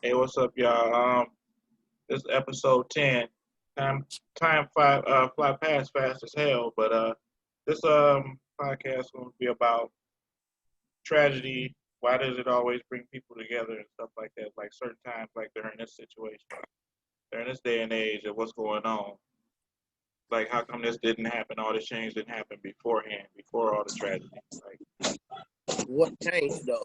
Hey, what's up, y'all? This is episode 10. Time fly past fast as hell. But this podcast is going to be about tragedy. Why does it always bring people together and stuff like that? Like certain times, like during this situation, during this day and age, of what's going on. Like, how come this didn't happen? All this change didn't happen beforehand, before all the tragedy. Like, What changed though?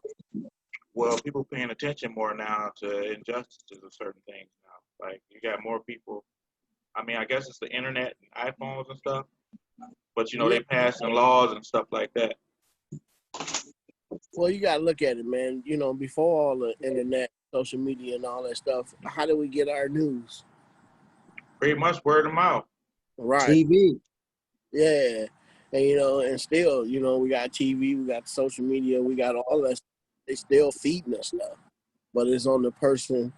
well, people paying attention more now to injustices of certain things now. Like, you got more people. I mean, I guess it's the internet and iPhones and stuff, but Yeah. they passing laws and stuff like that. Well, you gotta look at it, man. Before all the internet, social media, and all that stuff, how do we get our news? Pretty much word of mouth. Right. TV. Yeah. And still, we got TV, we got social media, we got all that. They still feeding us stuff, but it's on the person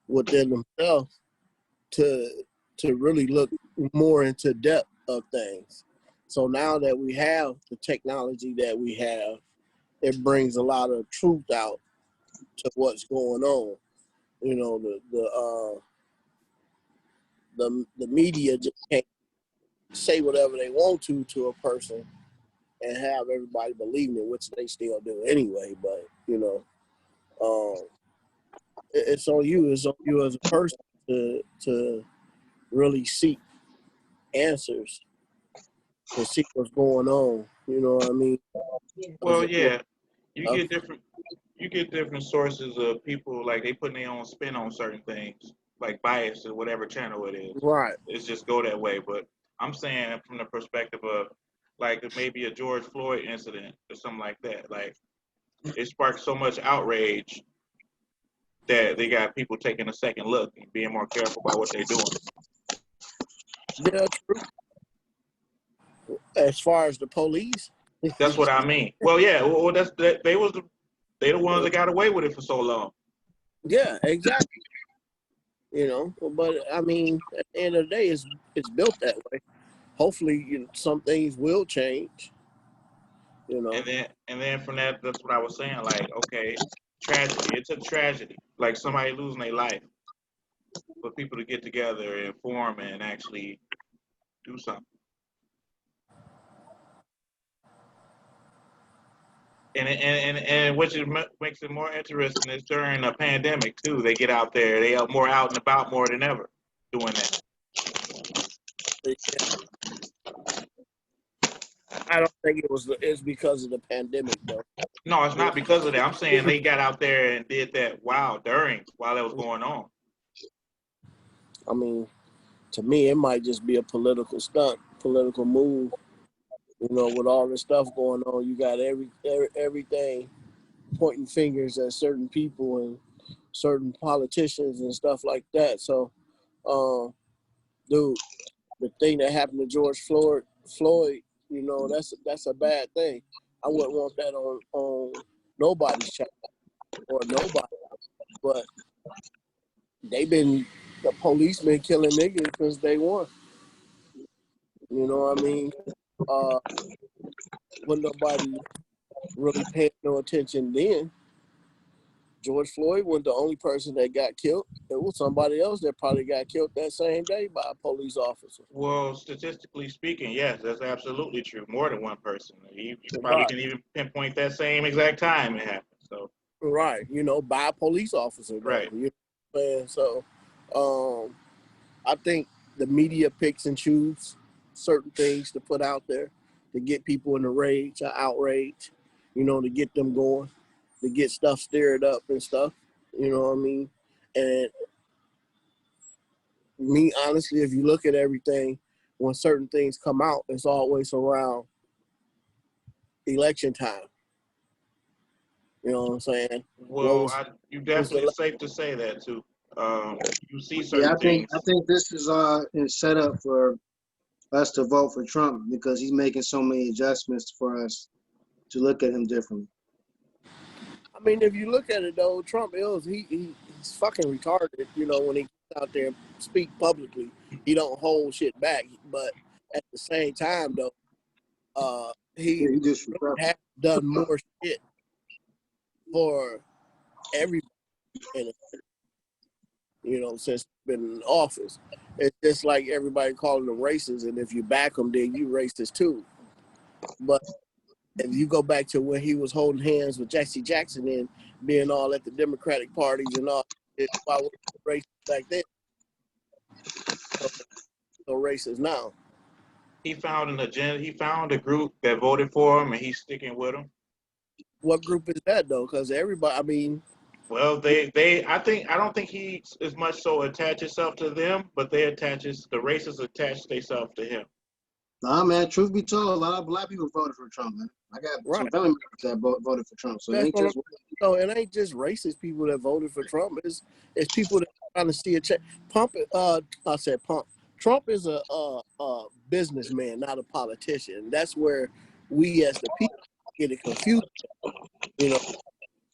within themselves to really look more into depth of things. So now that we have the technology that we have, it brings a lot of truth out to what's going on. The media just can't say whatever they want to a person and have everybody believing it, which they still do anyway. But it's on you. It's on you as a person to really seek answers, to see what's going on. You know what I mean? Well, yeah, you get different. You get different sources of people, like they putting their own spin on certain things, like bias or whatever channel it is. Right. It's just go that way. But I'm saying from the perspective of like maybe a George Floyd incident or something like that. Like it sparked so much outrage that they got people taking a second look and being more careful about what they're doing. Yeah, true. As far as the police, That's what I mean. Well, yeah. Well, they the ones that got away with it for so long. yeah, exactly. But I mean, at the end of the day, it's built that way. Hopefully, some things will change. And then from that's what I was saying. Like, okay, tragedy. It took tragedy, like somebody losing their life, for people to get together and form and actually do something. And which makes it more interesting is during a pandemic too. They get out there. They are more out and about more than ever doing that. I don't think it's because of the pandemic though. No, it's not because of that. I'm saying they got out there and did that while that was going on. I mean, to me, it might just be a political stunt, political move. With all this stuff going on, you got everything pointing fingers at certain people and certain politicians and stuff like that. So, dude, the thing that happened to George Floyd, that's a bad thing. I wouldn't want that on nobody's child or nobody. But the police been killing niggas since day one. You know what I mean? When nobody really paying no attention then. George Floyd wasn't the only person that got killed. It was somebody else that probably got killed that same day by a police officer. Well, statistically speaking, yes, that's absolutely true. More than one person. You probably Right. can even pinpoint that same exact time it happened. So Right. By a police officer though. right. You know what I'm saying? So I think the media picks and chooses certain things to put out there to get people in a rage or outrage, to get them going, to get stuff stirred up and stuff. You know what I mean? And me, honestly, if you look at everything, when certain things come out, it's always around election time. You know what I'm saying? Well, you definitely it's safe to say that too. You see certain things. I think this is set up for us to vote for Trump because he's making so many adjustments for us to look at him differently. I mean, if you look at it though, Trump he's fucking retarded. When he gets out there and speak publicly, he don't hold shit back. But at the same time though, he just has done more shit for everybody. since he's been in office. It's just like everybody calling them racist, and if you back them, then you racist too. But if you go back to when he was holding hands with Jesse Jackson and being all at the Democratic parties and all, why was he racist back then? So racist now. He found an agenda. He found a group that voted for him, and he's sticking with them. What group is that though? Because everybody, I mean, Well, I don't think he as much so attach himself to them, but the racists attach themselves to him. Nah, man. Truth be told, a lot of black people voted for Trump, man. I got some family members that voted for Trump, so it ain't just. No, it ain't just racist people that voted for Trump. It's people that are trying to see a check. Trump is a businessman, not a politician. That's where we as the people get it confused.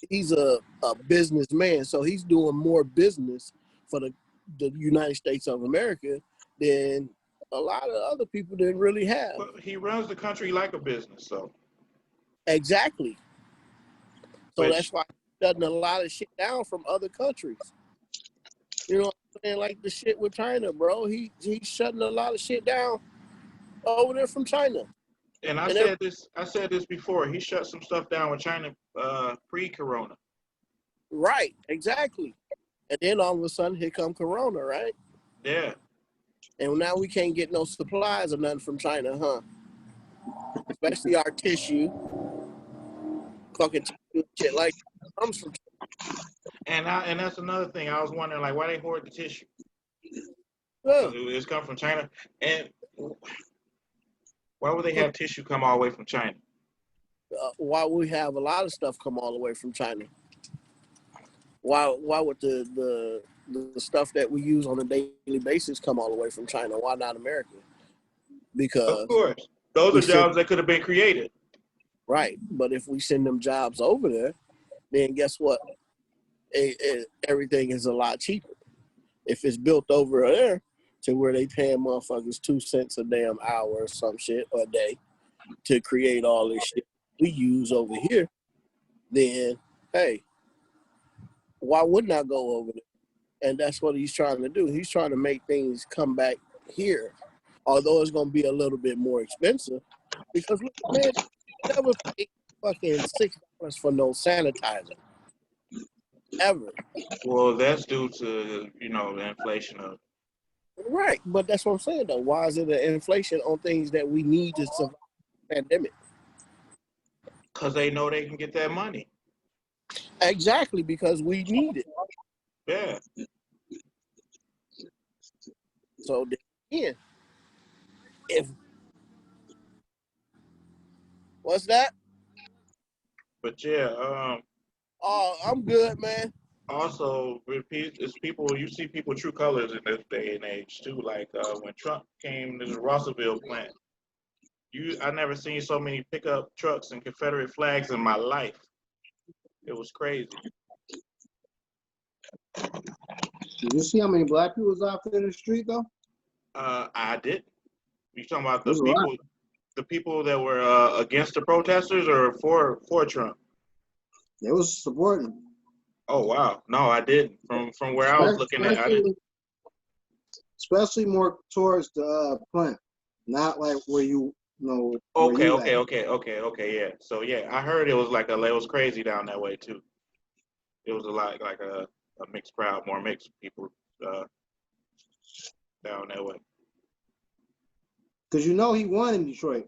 He's a businessman, so he's doing more business for the United States of America than a lot of other people didn't really have. Well, he runs the country like a business, so. Exactly. So that's why he's shutting a lot of shit down from other countries. You know what I'm saying? Like the shit with China, bro. He's shutting a lot of shit down over there from China. And I said this before. He shut some stuff down with China pre-corona. Right, exactly. And then all of a sudden, here come Corona, right? Yeah. And now we can't get no supplies or nothing from China, huh? Especially our tissue. Fucking tissue, shit like that comes from China. And that's another thing. I was wondering, like, why they hoard the tissue? Yeah. It's come from China. And why would they have tissue come all the way from China? Why we have a lot of stuff come all the way from China? Why would the stuff that we use on a daily basis come all the way from China? Why not America? Because of course, those are jobs that could have been created. Right, but if we send them jobs over there, then guess what? Everything is a lot cheaper. If it's built over there to where they paying motherfuckers 2 cents a damn hour or some shit a day to create all this shit we use over here, then hey, why wouldn't I go over there? And that's what he's trying to do. He's trying to make things come back here, although it's going to be a little bit more expensive. Because look, man, you never paid fucking $6 for no sanitizer, ever. Well, that's due to the inflation of. Right, but that's what I'm saying though. Why is it an inflation on things that we need to survive the pandemic? Because they know they can get that money. Exactly, because we need it. Yeah. So then, if what's that? But yeah, Oh, I'm good, man. also, it's people. You see people true colors in this day and age too. Like when Trump came to the Russellville plant, I never seen so many pickup trucks and Confederate flags in my life. It was crazy. Did you see how many black people was out there in the street though? I did. You talking about There's the people that were against the protesters or for Trump? They was supporting. Oh wow, no, I didn't. From where I was looking at, I didn't. Especially more towards the plant, not like where you know. Okay, yeah. So yeah, I heard it was crazy down that way too. It was a lot like a mixed crowd, more mixed people down that way. Because he won in Detroit.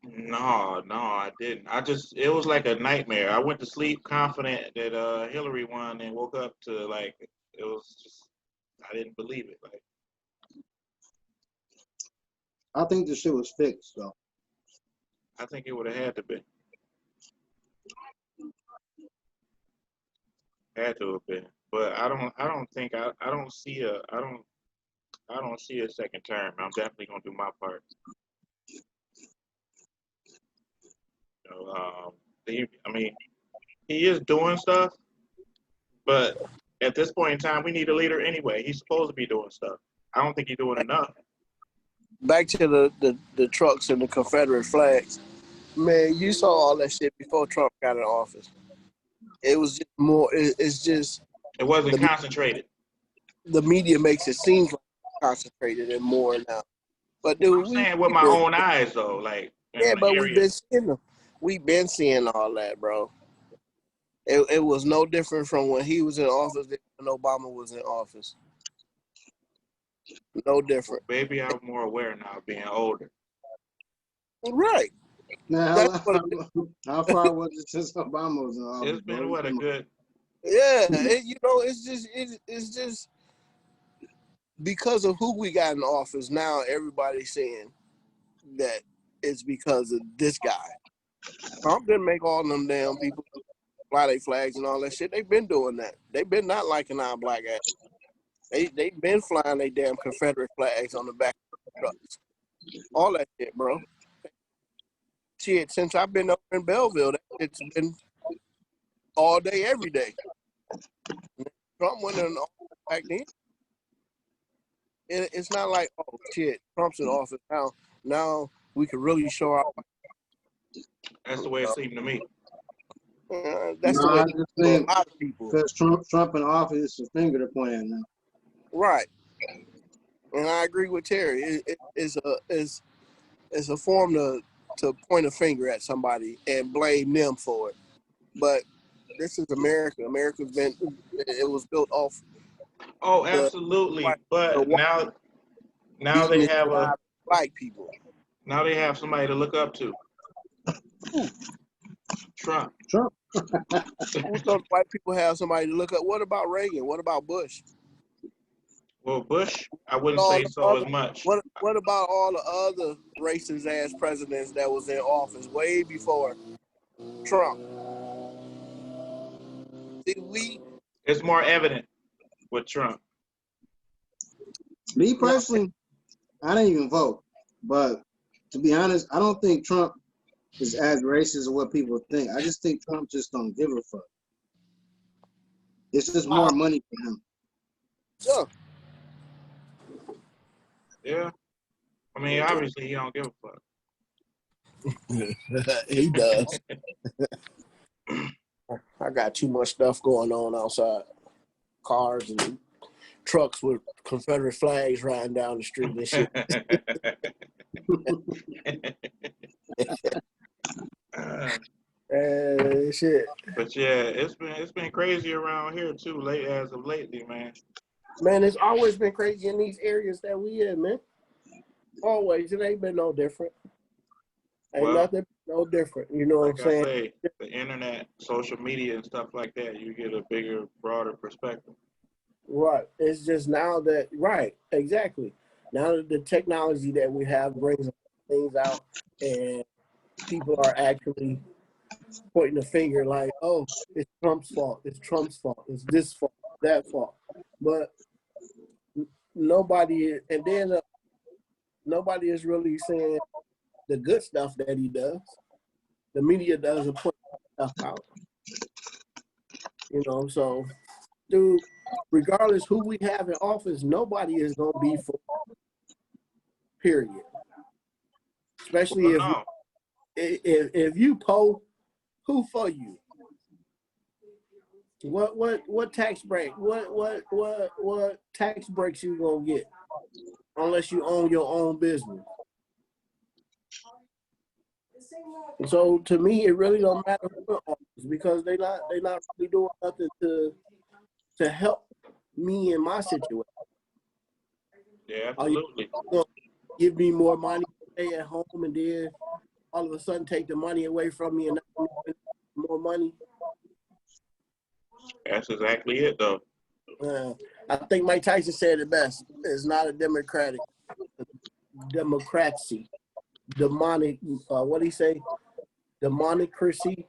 No, I didn't. It was like a nightmare. I went to sleep confident that Hillary won and woke up to like, it was just, I didn't believe it. Like, I think the shit was fixed though. I think it would have had to be. Had to have been. But I don't see a second term. I'm definitely gonna do my part. He is doing stuff, but at this point in time, we need a leader anyway. He's supposed to be doing stuff. I don't think he's doing enough. Back to the trucks and the Confederate flags. Man, you saw all that shit before Trump got in office. It was just more. It's just It wasn't The, concentrated. the media makes it seem like concentrated and more now. But dude, I'm saying with we my been, own eyes though, like in yeah, the but we've area. been seeing them. We've been seeing all that, bro. It was no different from when he was in office than when Obama was in office. No different. Maybe I'm more aware now, being older. Right. Now, That's what. how far was it since Obama was in office, It's bro? been what a good. Yeah. It's just because of who we got in office. Now everybody's saying that it's because of this guy. Trump didn't make all them damn people fly their flags and all that shit. They've been doing that. They've been not liking our black ass. They've been flying their damn Confederate flags on the back of the trucks. All that shit, bro. Shit, since I've been up in Belleville, it's been all day, every day. Trump went in office back then. It's not like, oh shit, Trump's in office now. Now we can really show our. That's the way it seemed to me. That's the No, way I it is just for a think lot of people. because Trump in office, it's a finger to point at now. Right. And I agree with Terry. It's a form to point a finger at somebody and blame them for it. But this is America. It was built off Oh, the absolutely. the But white now beating they the have shit out of black people. now they have somebody to look up to. Trump. Who thought white people have somebody to look up? What about Reagan? What about Bush? Well, Bush, I wouldn't All say the so other, as much. what about all the other racist ass presidents that was in office way before Trump? See, It's more evident with Trump. Me personally, I didn't even vote, but to be honest, I don't think Trump is as racist as what people think. I just think Trump just don't give a fuck. It's just more money for him. yeah. Yeah. I mean, obviously he don't give a fuck. He does. I got too much stuff going on outside. Cars and trucks with Confederate flags riding down the street and shit. Shit. But yeah, it's been crazy around here too, as of lately, man. Man, it's always been crazy in these areas that we in, man. Always. It ain't been no different. Ain't nothing no different. You know what I'm saying? Say, the internet, social media and stuff like that, you get a bigger, broader perspective. Right. It's just now that, right, exactly. Now that the technology that we have brings things out and people are actually pointing the finger like, oh, it's Trump's fault. It's Trump's fault. It's this fault, that fault. But nobody is really saying the good stuff that he does. The media doesn't put stuff out. You know, so, dude, regardless who we have in office, nobody is going to be for, period. Especially if you poll, who for you? What tax break? What tax breaks you gonna get? Unless you own your own business. So to me, it really don't matter who in office because they not really doing nothing to help me in my situation. Yeah, absolutely. Give me more money, stay at home, and then all of a sudden take the money away from me and not more money. That's exactly it, though. I think Mike Tyson said it best. It's not a democracy. Demonic, what do he say? Democracy?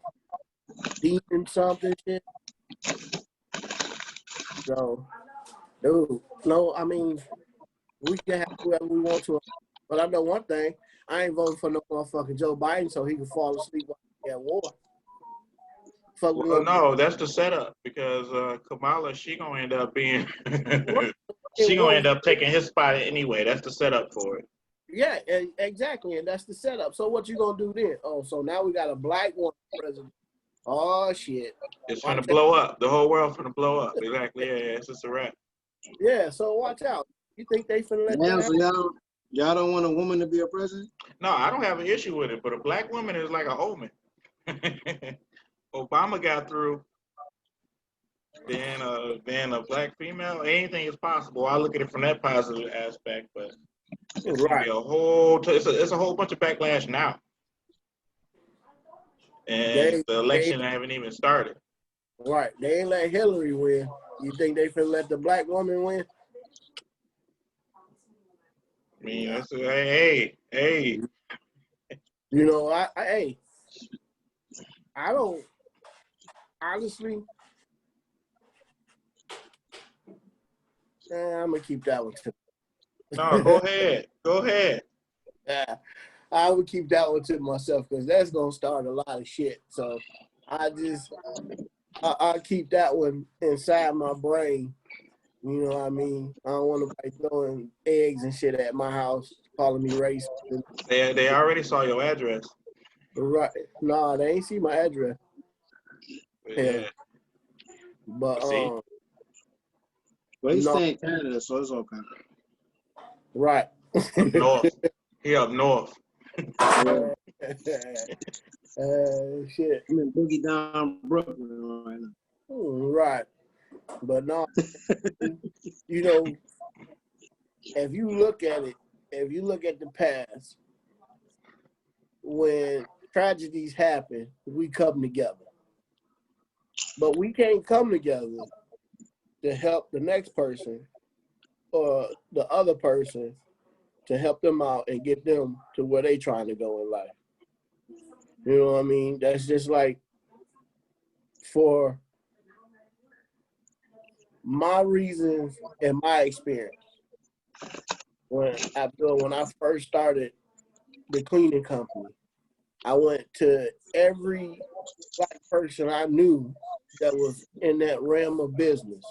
Demon something shit? So, dude, no, I mean, we can have whoever we want to. But I know one thing. I ain't voting for no motherfucking Joe Biden so he can fall asleep while he at war. Well, no, that's the setup because Kamala, she gonna end up being, she gonna end up taking his spot anyway. That's the setup for it. Yeah, exactly, and that's the setup. So what you gonna do then? Oh, so now we got a black woman president. Oh shit. It's Watch finna out. blow up. The whole world finna blow up. Exactly. Yeah, it's just a wrap. Yeah, so watch out. You think they finna let Damn, that so happen? y'all don't want a woman to be a president? No, I don't have an issue with it, but a black woman is like an omen. Obama got through. Then a black female, anything is possible. I look at it from that positive aspect, but it's gonna Right. be a whole. It's a whole bunch of backlash now, and They the they election haven't even started. right. They ain't let Hillary win. You think they finna let the black woman win? I mean, Nah. hey. You know, I don't honestly. I'm gonna keep that one to. No, go ahead, go ahead. Yeah, I would keep that one to myself because that's gonna start a lot of shit. So I'll keep that one inside my brain. You know what I mean? I don't want nobody throwing eggs and shit at my house, calling me racist. They already saw your address. Right? Nah, they ain't see my address. Yeah, But see, Well, he no, stay in Canada, so it's okay. right. up north. He up north. Yeah. Shit. I'm in Boogie Down, Brooklyn right now. Right. But no, you know, if you look at it, if you look at the past, when tragedies happen, we come together. But we can't come together to help the next person or the other person to help them out and get them to where they trying to go in life. You know what I mean? That's just like for my reasons and my experience. When I first started the cleaning company, I went to every black person I knew that was in that realm of business.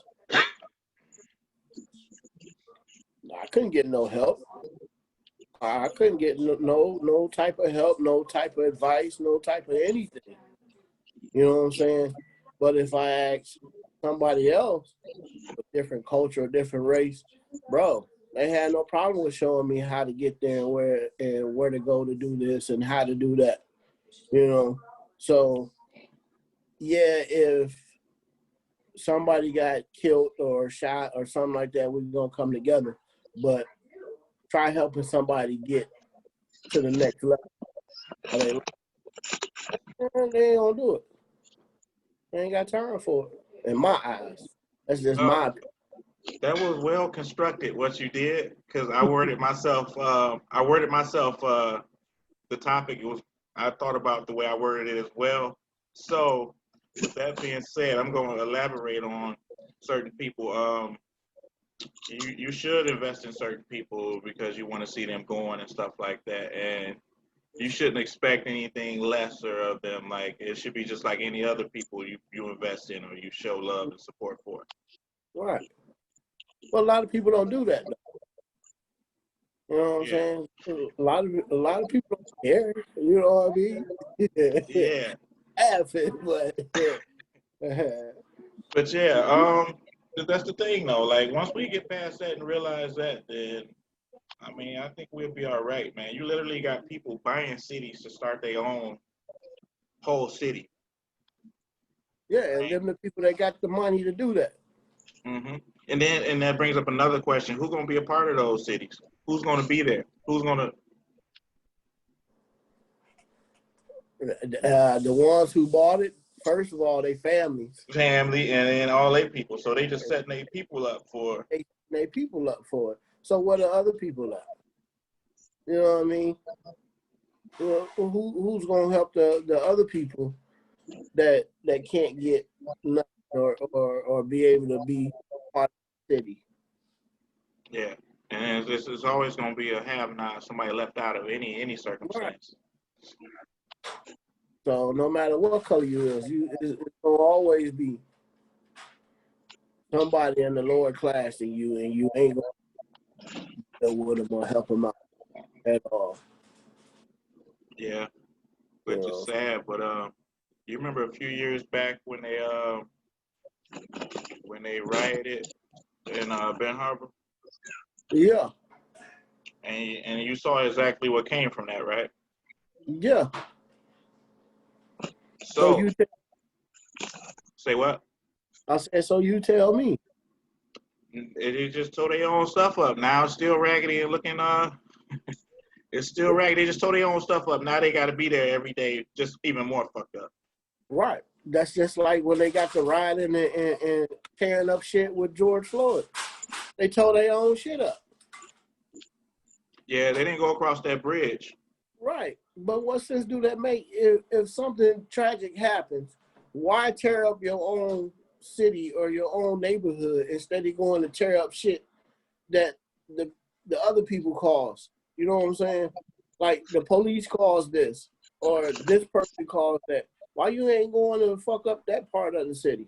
I couldn't get no help. I couldn't get no type of help, no type of advice, no type of anything. You know what I'm saying? But if I ask somebody else, a different culture, a different race, bro, they had no problem with showing me how to get there and where to go to do this and how to do that. You know, so yeah, if somebody got killed or shot or something like that, we're gonna come together. But try helping somebody get to the next level. They ain't gonna do it. They ain't got time for it. In my eyes, that's just my opinion. That was well constructed what you did because I worded myself. I worded myself. The topic was. I thought about the way I worded it as well. So, with that being said, I'm going to elaborate on certain people. You should invest in certain people because you want to see them going and stuff like that, and you shouldn't expect anything lesser of them. Like it should be just like any other people you invest in or you show love and support for. Right. Well, a lot of people don't do that. Though. You know what I'm Yeah. saying? A lot of people don't care. You know what I mean? Yeah. Half it, but But yeah, that's the thing though. Like once we get past that and realize that, then I mean, I think we'll be all right, man. You literally got people buying cities to start their own whole city. yeah, and them the people that got the money to do that. Hmm. And that brings up another question: who's gonna be a part of those cities? Who's gonna be there? Who's gonna? The ones who bought it, first of all, they families. Family and then all their people. So they just setting their people up for. They people up for it. So what are other people at? You know what I mean? Well, who's gonna help the other people that can't get nothing or be able to be part of the city? Yeah, and it's always gonna be a have-not, somebody left out of any Right. circumstance. So no matter what color you is, it's gonna always be somebody in the lower class than you, and you ain't gonna deal with them or help them out at all. Yeah, You which is know? sad, but You remember a few years back when they rioted in Ben Harbor, Yeah, and you saw exactly what came from that, right? yeah. So So say what? I said, so you tell me. They just tore their own stuff up. Now it's still raggedy and looking. It's still raggedy. They just tore their own stuff up. Now they got to be there every day, just even more fucked up. Right. That's just like when they got to rioting and tearing up shit with George Floyd. They tore their own shit up. Yeah, they didn't go across that bridge. Right. But what sense do that make if something tragic happens? Why tear up your own city or your own neighborhood instead of going to tear up shit that the other people caused? You know what I'm saying? Like the police caused this or this person caused that. Why you ain't going to fuck up that part of the city?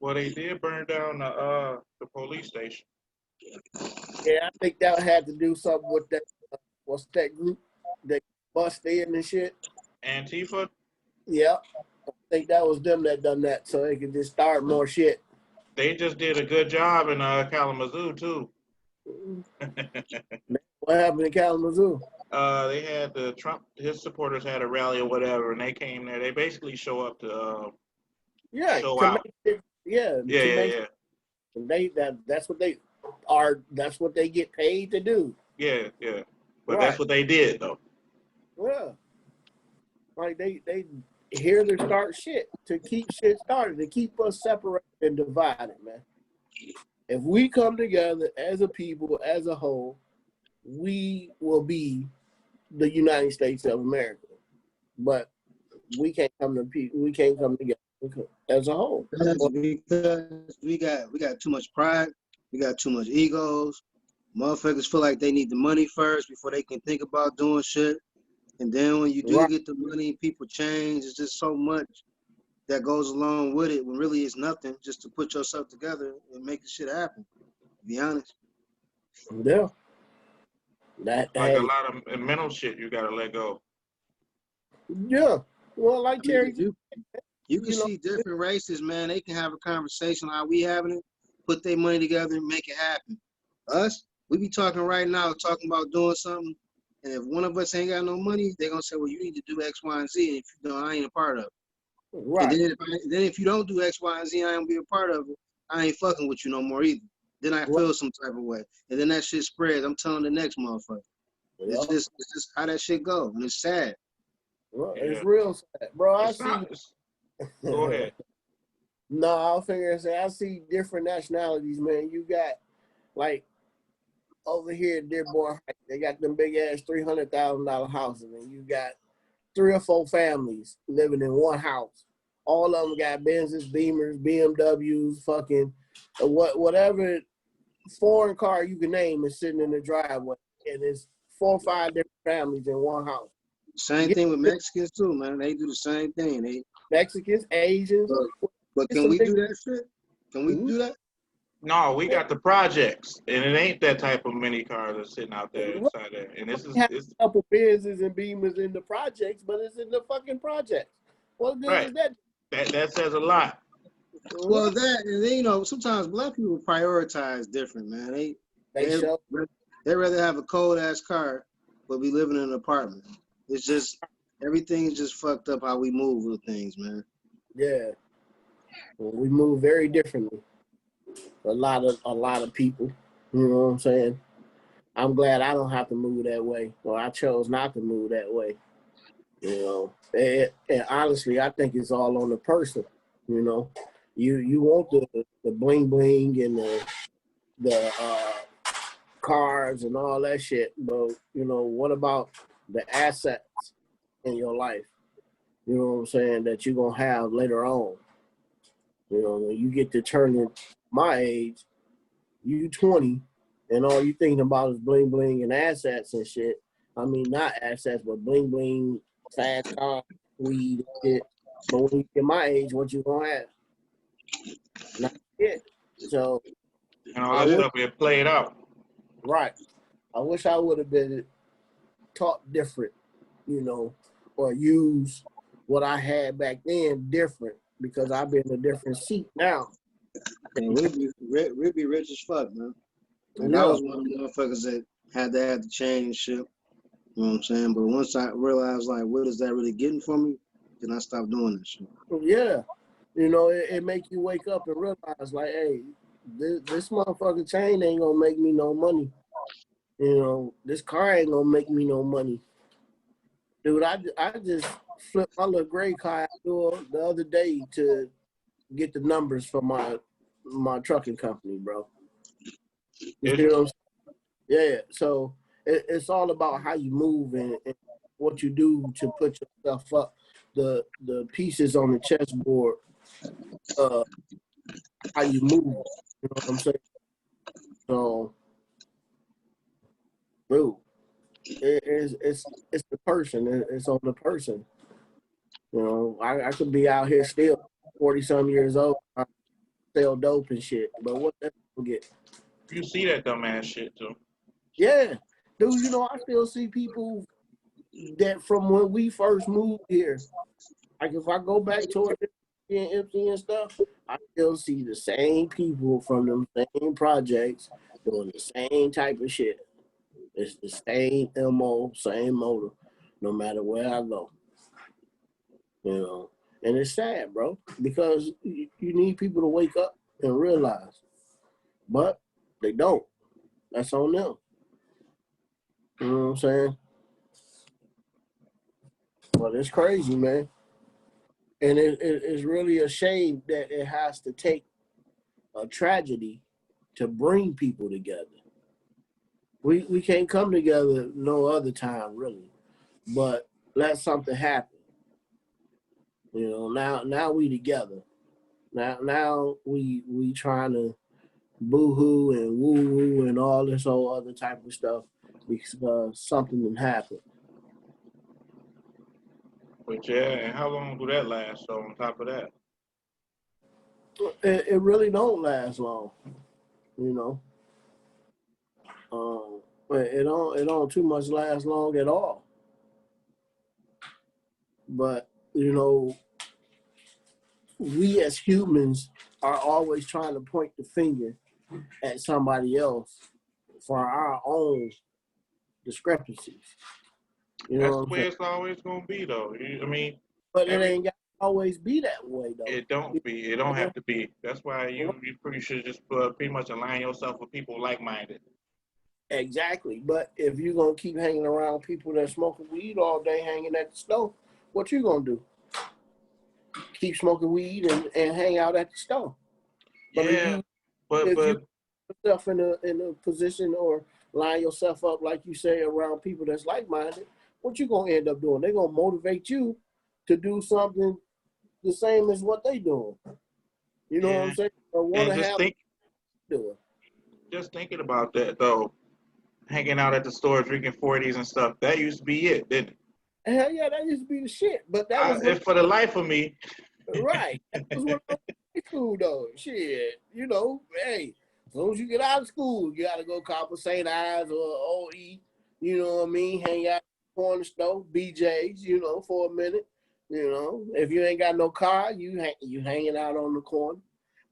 Well, they did burn down the police station. Yeah, I think that had to do something with that. What's that group that bust in and shit? Antifa. Yeah, I think that was them that done that, so they could just start more shit. They just did a good job in Kalamazoo too. What happened in Kalamazoo? They had his supporters had a rally or whatever, and they came there. They basically show up to Yeah, show to out. make it, yeah, Yeah, to yeah, make yeah. that's what they are. That's what they get paid to do. Yeah, yeah. But Right. that's what they did though. Yeah, like they here to start shit, to keep shit started, to keep us separated and divided, man. If we come together as a people, as a whole, we will be the United States of America. But we can't come together as a whole. That's because we got too much pride, we got too much egos. Motherfuckers feel like they need the money first before they can think about doing shit. And then when you do Right. get the money, people change. It's just so much that goes along with it when really it's nothing just to put yourself together and make the shit happen. To be honest. Yeah. That Like a hey, lot of mental shit you gotta let go. yeah. Well, like I mean, Terry, you can you know, see different races, man. They can have a conversation how we having it, put their money together and make it happen. Us, we be talking right now, talking about doing something. And if one of us ain't got no money, they're gonna say, well, you need to do X, Y, and Z. And if you don't, I ain't a part of it. And right, then if you don't do X, Y, and Z, I ain't be a part of it. I ain't fucking with you no more either. Then I right. feel some type of way. And then that shit spreads. I'm telling the next motherfucker. Yeah. It's just how that shit go. And it's sad. Well, Yeah. it's real sad, bro. I It's see. not. Go ahead. No, I'll figure and say I see different nationalities, man. You got like over here at Dearborn Heights, they got them big ass $300,000 houses, and you got 3 or 4 families living in one house. All of them got Benzes, Beamers, BMWs, fucking whatever foreign car you can name is sitting in the driveway, and it's 4 or 5 different families in one house. Same thing with Mexicans too, man. They do the same thing. They Mexicans, Asians. but can we do that shit? Can we do that? No, we got the projects, and it ain't that type of mini car that's sitting out there inside there. And this is Have it's a couple Benzes and Beamers in the projects, but it's in the fucking projects. What good right. is that? That says a lot. Well, that and then, sometimes black people prioritize different, man. They show. They rather have a cold ass car, but be living in an apartment. It's just everything is just fucked up how we move with things, man. Yeah. Well, we move very differently. A lot of people. You know what I'm saying? I'm glad I don't have to move that way, or I chose not to move that way. You know, and honestly, I think it's all on the person. You know, you want the bling bling and the cars and all that shit, but what about the assets in your life? You know what I'm saying, that you're gonna have later on. When you get to turning my age, you 20, and all you thinking about is bling bling and assets and shit. I mean, not assets, but bling bling, fast car, weed, and shit. But when you get my age, what you gonna have? Not shit. So, And all that stuff get played out. right. I wish I would have been taught different, or use what I had back then different because I've been in a different seat now. And we'd be rich as fuck, man. And Yeah. I was one of the motherfuckers that had to have the change ship. You know what I'm saying? But once I realized, like, what is that really getting for me, then I stopped doing that shit. Yeah. You know, it make you wake up and realize, like, hey, this motherfucking chain ain't gonna make me no money. You know, this car ain't gonna make me no money. Dude, I just flipped my little gray car out the other day to get the numbers for my trucking company, bro. You see what I'm saying? Yeah. So it's all about how you move and what you do to put yourself up. The pieces on the chessboard, how you move. You know what I'm saying? So, dude, it's the person. It's on the person. You know, I could be out here still 40-some years old, I sell dope and shit, but what that get? You see that dumbass shit too. Yeah, dude. You know, I still see people that from when we first moved here. Like if I go back to it being empty and stuff, I still see the same people from them same projects doing the same type of shit. It's the same MO, same motor, no matter where I go. You know, and it's sad, bro, because you need people to wake up and realize, but they don't. That's on them. You know what I'm saying? But it's crazy, man. And it's really a shame that it has to take a tragedy to bring people together. We can't come together no other time, really. But let something happen. You know, now we together. Now we trying to boo-hoo and woo-woo and all this whole other type of stuff because something didn't happen. But yeah, and how long do that last? So on top of that, It really don't last long, you know. But it don't too much last long at all. But you know, we as humans are always trying to point the finger at somebody else for our own discrepancies. You that's know the what I'm way saying? it's always gonna be, though. I mean, But it ain't got to always be that way, though. it don't be. It don't have to be. That's why you pretty should just pretty much align yourself with people like-minded. Exactly. But if you're going to keep hanging around people that smoking weed all day hanging at the stove, what you going to do? Keep smoking weed and hang out at the stove. But Yeah, if you but put yourself in a position or line yourself up, like you say, around people that's like-minded, what you going to end up doing? They're going to motivate you to do something the same as what they doing. You know what I'm saying? Or want and to have do it. just thinking about that though, hanging out at the store drinking 40s and stuff. That used to be it, didn't it? Hell yeah, that used to be the shit. But that was If for the life of me, right. That was when I was in school, though. Shit, you know, hey, as soon as you get out of school, you gotta go cop a St. Ives or OE. You know what I mean? Hang out at the corner store, BJ's. You know, for a minute. You know, if you ain't got no car, you hanging out on the corner.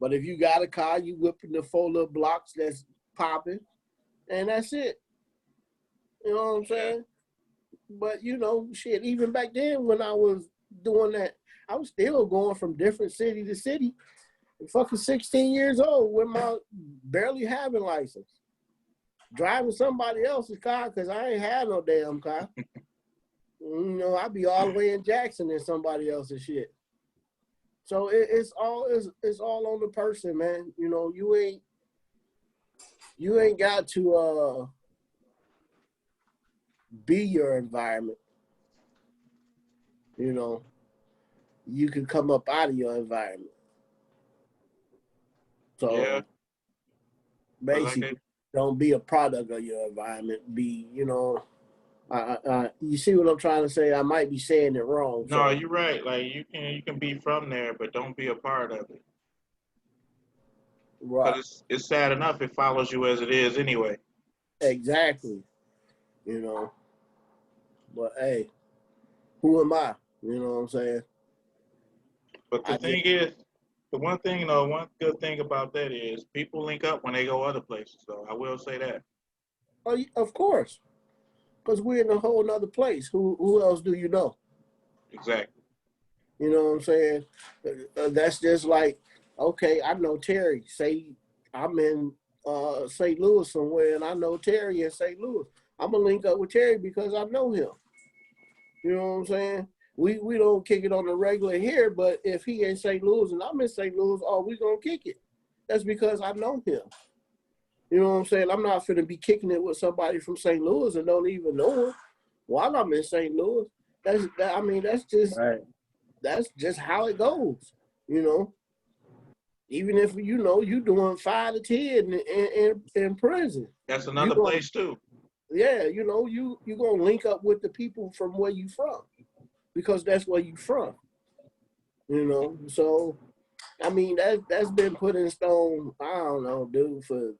But if you got a car, you whipping the 4 little blocks that's popping, and that's it. You know what I'm saying? But you know, shit. Even back then, when I was doing that, I was still going from different city to city. Fucking 16 years old with my barely having license, driving somebody else's car because I ain't had no damn car. You know, I be all the way in Jackson in somebody else's shit. So it's all on the person, man. You know, you ain't got to be your environment. You know, you can come up out of your environment. So yeah. basically, don't be a product of your environment. Be, you know, you see what I'm trying to say? I might be saying it wrong. No, So. you're right. Like you can be from there, but don't be a part of it. Right. Because it's sad enough it follows you as it is anyway. Exactly. You know. But hey, who am I? You know what I'm saying? But the I just, thing is, the one thing, one good thing about that is people link up when they go other places. So I will say that. oh, of course, because we're in a whole nother place. Who else do you know? Exactly. You know what I'm saying? That's just like, okay, I know Terry. Say I'm in St. Louis somewhere, and I know Terry in St. Louis. I'm gonna link up with Terry because I know him. You know what I'm saying? We don't kick it on the regular here, but if he in St. Louis and I'm in St. Louis, oh, we gonna kick it. That's because I know him. You know what I'm saying? I'm not finna be kicking it with somebody from St. Louis and don't even know him while I'm in St. Louis. I mean, Right. that's just how it goes. You know, even if you doing 5 to 10 in prison, That's you another going place too. yeah, you gonna link up with the people from where you from because that's where you from. You know, so I mean that's been put in stone. I don't know, dude, for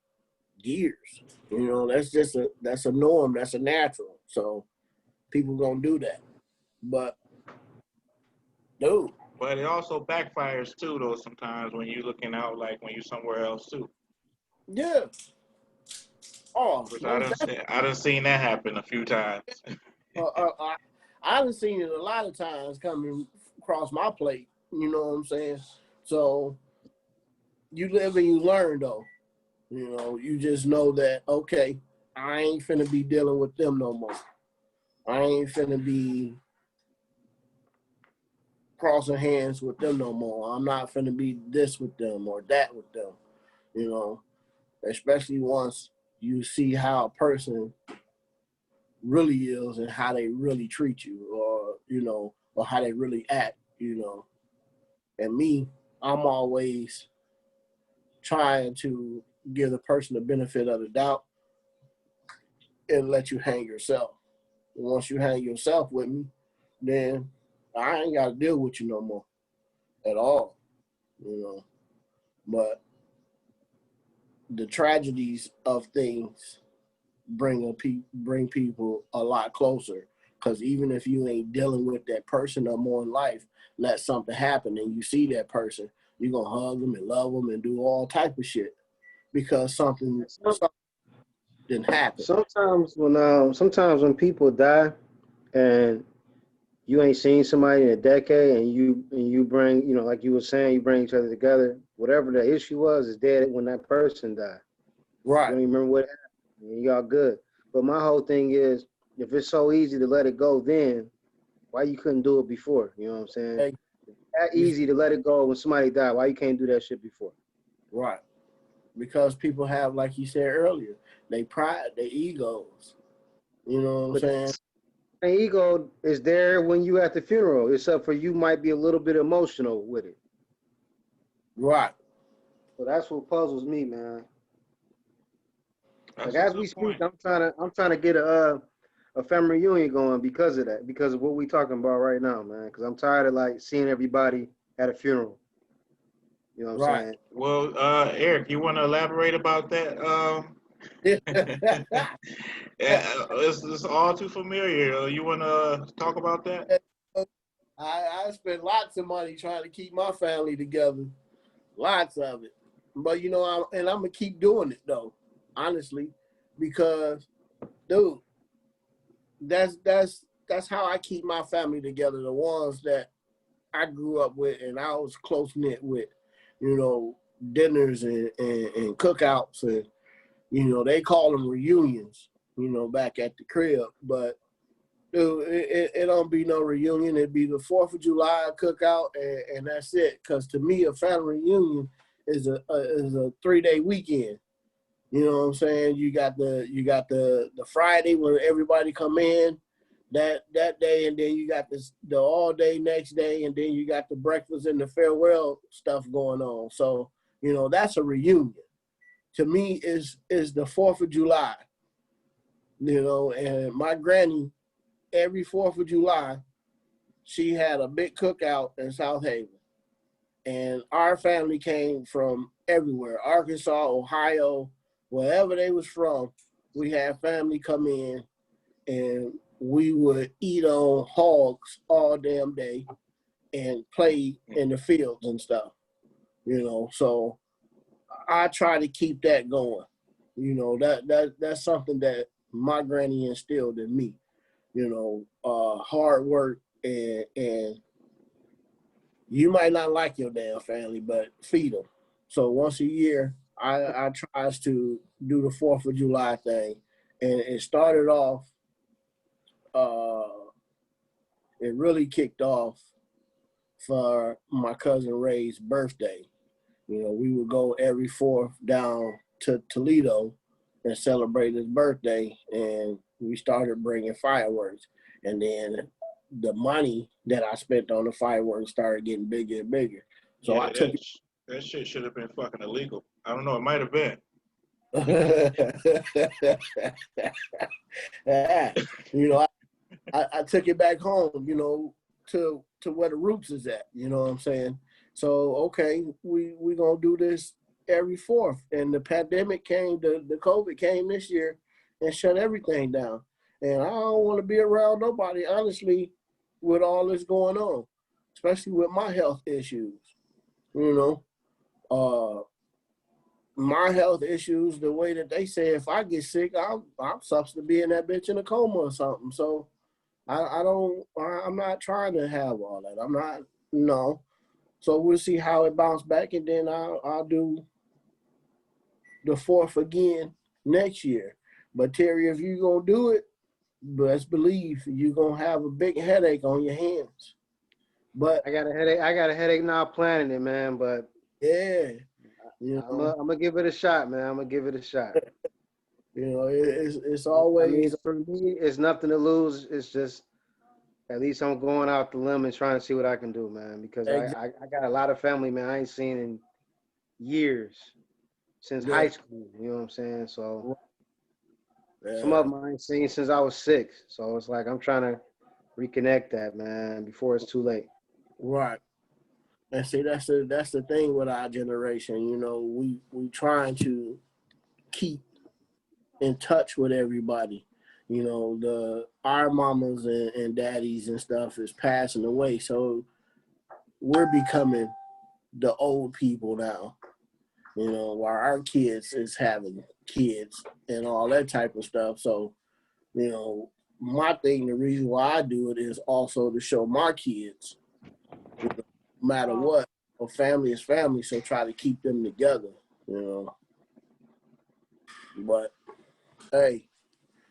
years. You know, that's a norm. That's a natural. So people gonna do that. But dude, But it also backfires too, though. Sometimes when you're looking out, like when you're somewhere else too. yeah. Oh, Which most I done seen that happen a few times. I've seen it a lot of times coming across my plate. You know what I'm saying? So you live and you learn, though. You know, you just know that okay, I ain't finna be dealing with them no more. I ain't finna be crossing hands with them no more. I'm not finna be this with them or that with them. You know, especially once you see how a person really is and how they really treat you, or how they really act. And me, I'm always trying to give the person the benefit of the doubt and let you hang yourself. And once you hang yourself with me, then I ain't got to deal with you no more at all. You know, but the tragedies of things bring people a lot closer. Because even if you ain't dealing with that person no more in life, let something happen and you see that person, you're gonna hug them and love them and do all type of shit because something didn't happen. Sometimes when people die and you ain't seen somebody in a decade and you bring, like you were saying, you bring each other together, whatever the issue was is dead when that person died. You Right. don't even remember what happened. And y'all good. But my whole thing is, if it's so easy to let it go then, why you couldn't do it before? You know what I'm saying? Hey, That easy to let it go when somebody died. Why you can't do that shit before? right. Because people have, like you said earlier, they pride, their egos. You know what I'm But saying? the ego is there when you at the funeral, except for you might be a little bit emotional with it. Right. So that's what puzzles me, man. Like That's a as good we speak, point. I'm trying to get a family reunion going because of that, because of what we talking about right now, man. Because I'm tired of like seeing everybody at a funeral. You know what I'm Right. saying? Well, Eric, you want to elaborate about that? Yeah, it's all too familiar. You want to talk about that? I spent lots of money trying to keep my family together, lots of it. But I'm gonna keep doing it though, honestly, because dude, that's how I keep my family together. The ones that I grew up with and I was close knit with, dinners and cookouts and they call them reunions, back at the crib, but dude, it don't be no reunion. It'd be the 4th of July cookout, and that's it. Because to me, a family reunion is a 3-day weekend. You know what I'm saying? You got the Friday when everybody come in that day, and then you got the all day next day, and then you got the breakfast and the farewell stuff going on. So that's a reunion. To me, is the 4th of July. And my granny every 4th of July, she had a big cookout in South Haven. And our family came from everywhere, Arkansas, Ohio, wherever they was from. We had family come in and we would eat on hogs all damn day and play in the fields and stuff, you know. So I try to keep that going. You know, that's something that my granny instilled in me, you know, hard work and you might not like your damn family, but feed them. So once a year, I tries to do the 4th of July thing, and it started off. It really kicked off for my cousin Ray's birthday. You know, we would go every 4th down to Toledo and celebrate his birthday, and we started bringing fireworks. And then the money that I spent on the fireworks started getting bigger and bigger. So Yeah, I took that shit should have been fucking illegal. I don't know. It might have been. Yeah. You know, I took it back home, you know, to where the roots is at, you know what I'm saying? So, okay, we gonna do this every 4th. And the pandemic came, the COVID came this year and shut everything down. And I don't want to be around nobody, honestly, with all this going on, especially with my health issues, you know. My health issues, the way that they say if I get sick, I'm supposed to be in that bitch in a coma or something. So I'm not trying to have all that. I'm not, no. So we'll see how it bounces back, and then I'll do the 4th again next year. But Terry, if you're gonna do it, best believe you're gonna have a big headache on your hands. But I got a headache. I got a headache now planning it, man. But yeah, you know, I'm gonna give it a shot, man. I'm gonna give it a shot. you know, it's always. I mean, for me, it's nothing to lose. It's just at least I'm going out the limb and trying to see what I can do, man. Because I got a lot of family, man. I ain't seen in years since high school. You know what I'm saying? So some of them I ain't seen since I was 6. So it's like I'm trying to reconnect that, man, before it's too late. Right. And see, that's the thing with our generation. You know, we trying to keep in touch with everybody. You know, our mamas and daddies and stuff is passing away, so we're becoming the old people now. You know, while our kids is having kids and all that type of stuff. So, you know, my thing, the reason why I do it is also to show my kids, you know, no matter what, a family is family, so try to keep them together, you know. But hey,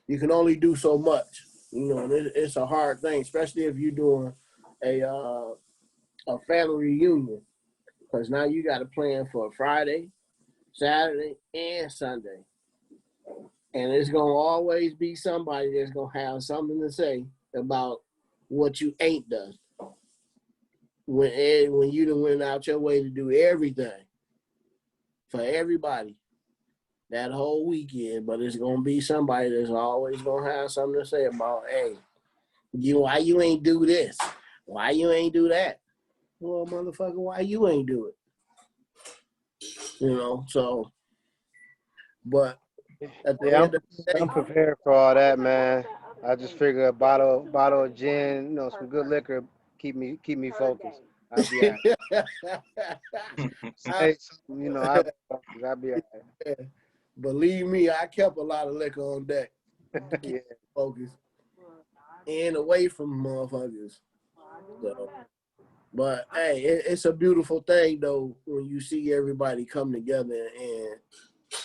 you can only do so much, you know. And it's a hard thing, especially if you're doing a family reunion, because now you got to plan for Friday, Saturday, and Sunday, and it's gonna always be somebody that's gonna have something to say about what you ain't done. When you done went out your way to do everything for everybody that whole weekend, but it's gonna be somebody that's always gonna have something to say about, hey, why you ain't do this? Why you ain't do that? Well, motherfucker, why you ain't do it? You know, so, but at the end of the day, I'm prepared for all that, man. I just figure a bottle of gin, you know, some good liquor, keep me focused. I'll be all right. You know, I'll be all right. Believe me, I kept a lot of liquor on deck. Yeah. Focus and away from motherfuckers. So, but hey, it's a beautiful thing though when you see everybody come together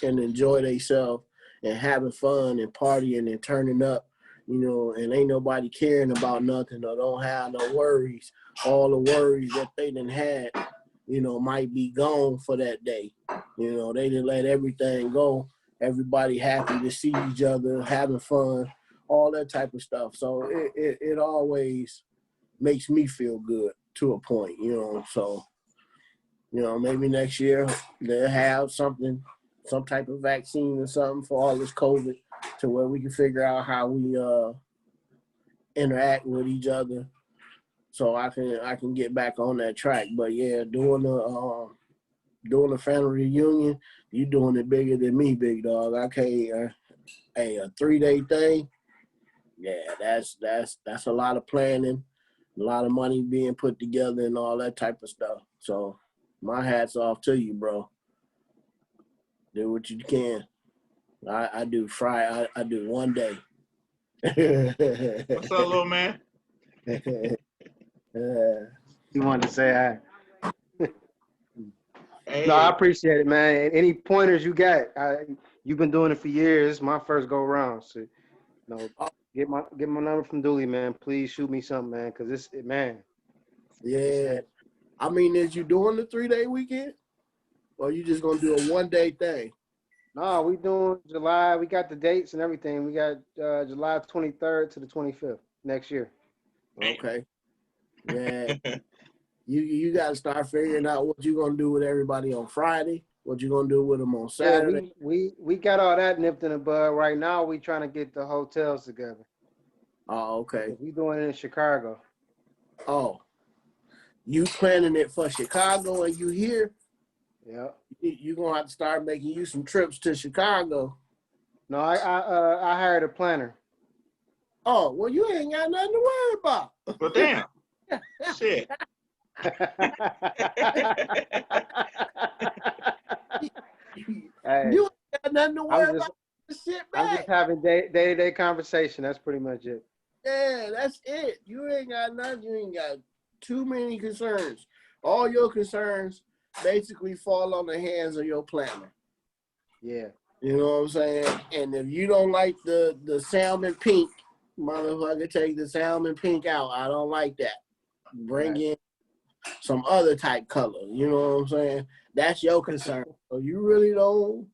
and enjoy themselves and having fun and partying and turning up, you know, and ain't nobody caring about nothing or don't have no worries. All the worries that they done had, you know, might be gone for that day. You know, they didn't let everything go. Everybody happy to see each other, having fun, all that type of stuff. So it always makes me feel good to a point, you know. So, you know, maybe next year they'll have something, some type of vaccine or something for all this COVID to where we can figure out how we interact with each other. So I can get back on that track. But yeah, doing the family reunion, you doing it bigger than me, big dog. I can't. A 3-day thing, Yeah, that's a lot of planning, a lot of money being put together, and all that type of stuff. So, my hat's off to you, bro. Do what you can. I do I do one day. What's up, little man? You wanted to say hi. Hey, No, I appreciate it, man. Any pointers you got? You've been doing it for years. It's my first go round. So, get my number from Dooley, man. Please shoot me something, man. Cause man. Yeah. I mean, is you doing the 3-day weekend? Or you just gonna do a 1-day thing? No, we doing July. We got the dates and everything. We got July 23rd to the 25th next year. Okay. Yeah. You got to start figuring out what you're gonna do with everybody on Friday. What you gonna do with them on Saturday? Yeah, we got all that nipped in the bud. Right now, we trying to get the hotels together. Oh, okay. We doing it in Chicago. Oh, you planning it for Chicago and you here? Yeah. You gonna have to start making you some trips to Chicago. No, I hired a planner. Oh, well, you ain't got nothing to worry about. well, damn. Shit. Hey, You ain't got nothing to worry about. Shit, I'm just having day-to-day conversation. That's pretty much it. Yeah, that's it. You ain't got nothing. You ain't got too many concerns. All your concerns basically fall on the hands of your planner. Yeah. You know what I'm saying? And if you don't like the salmon pink, motherfucker, take the salmon pink out. I don't like that. Bring in some other type color. You know what I'm saying? That's your concern. So you really don't.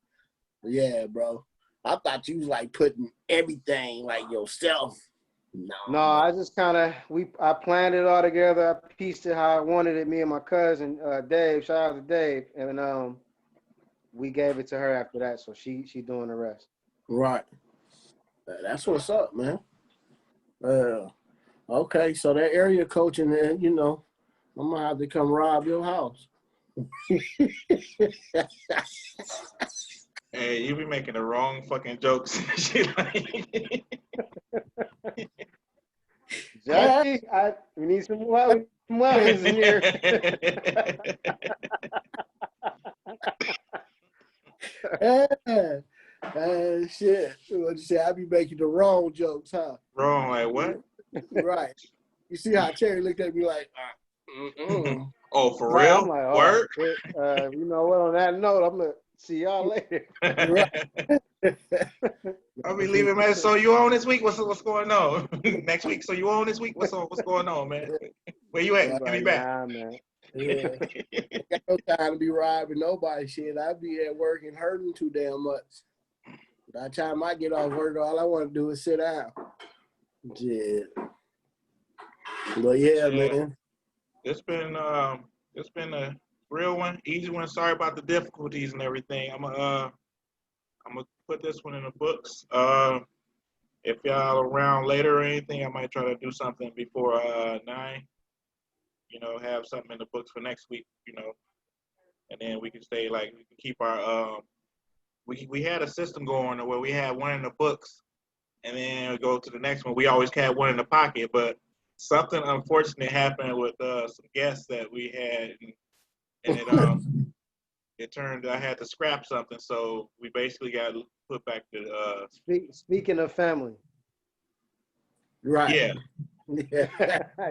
Yeah, bro. I thought you was like putting everything like yourself. No, I just kind of I planned it all together. I pieced it how I wanted it. Me and my cousin Dave. Shout out to Dave, and we gave it to her after that. So she doing the rest. Right. That's what's up, man. Okay, so that area coaching, then, you know, I'm gonna have to come rob your house. Hey, you be making the wrong fucking jokes. Jackie, we need some wellness in here. Shit. What you say? I be making the wrong jokes, huh? Wrong, like what? Right. You see how Terry looked at me like, Oh, for No, real? I'm like, Word? you know what? On that note, I'm gonna see y'all later. I'll be leaving, man. So you on this week? What's going on? Next week? So you on this week? What's going on, man? Where you at? Give me back. Nah, man. Yeah. I got no time to be robbing nobody. Shit, I be at work and hurting too damn much. By the time I get off work, all I want to do is sit down. Yeah. But yeah, man. It's been a real one, easy one. Sorry about the difficulties and everything. I'm gonna put this one in the books. If y'all around later or anything, I might try to do something before 9. You know, have something in the books for next week. You know, and then we can stay we can keep our we had a system going where we had one in the books, and then we go to the next one. We always had one in the pocket, but something unfortunate happened with some guests that we had, and it turned I had to scrap something, so we basically got put back to. Speaking of family, Right. Yeah.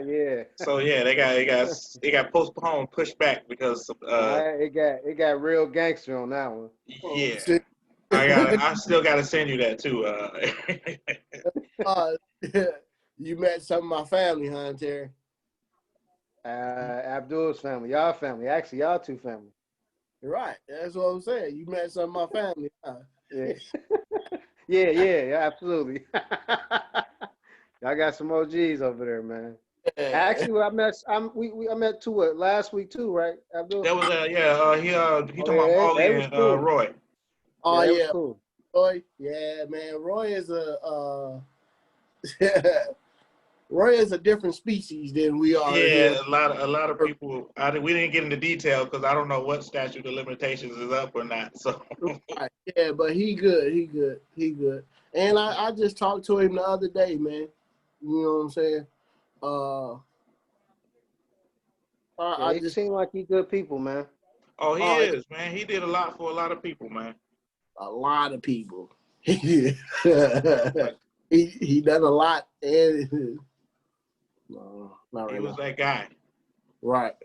Yeah. So yeah, they got postponed, pushed back because it got real gangster on that one. Yeah. I still gotta send you that too. You met some of my family, huh, Terry? Abdul's family, y'all family. Actually, y'all two family. Right. That's what I'm saying. You met some of my family, huh? Yeah. yeah, absolutely. Y'all got some OGs over there, man. Actually, I met two last week too, right, Abdul? That was he talking about Molly and cool. Roy. Oh yeah, cool. Roy. Yeah, man. Roy is a Roy is a different species than we are here. Yeah, a lot of people. We didn't get into detail because I don't know what statute of limitations is up or not. So Right. Yeah, but he good. He good. He good. And I just talked to him the other day, man. You know what I'm saying? Yeah, I he just seem like he good people, man. oh, he uh, is, man. He did a lot for a lot of people, man. a lot of people. he Like, he done a lot, and no, not he right was now. that guy. Right.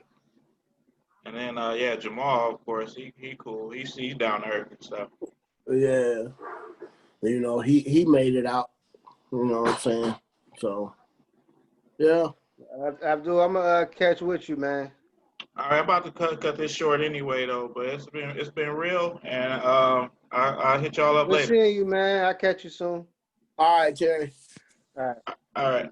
And then yeah, Jamal, of course, he cool. He's down to earth and stuff. Yeah. You know, he made it out. You know what I'm saying? So yeah. Abdul, I'm gonna catch with you, man. All right, I'm about to cut this short anyway though, but it's been real, and I'll hit y'all up Good later. seeing you, man. I'll catch you soon. All right, Terry. All right. All right.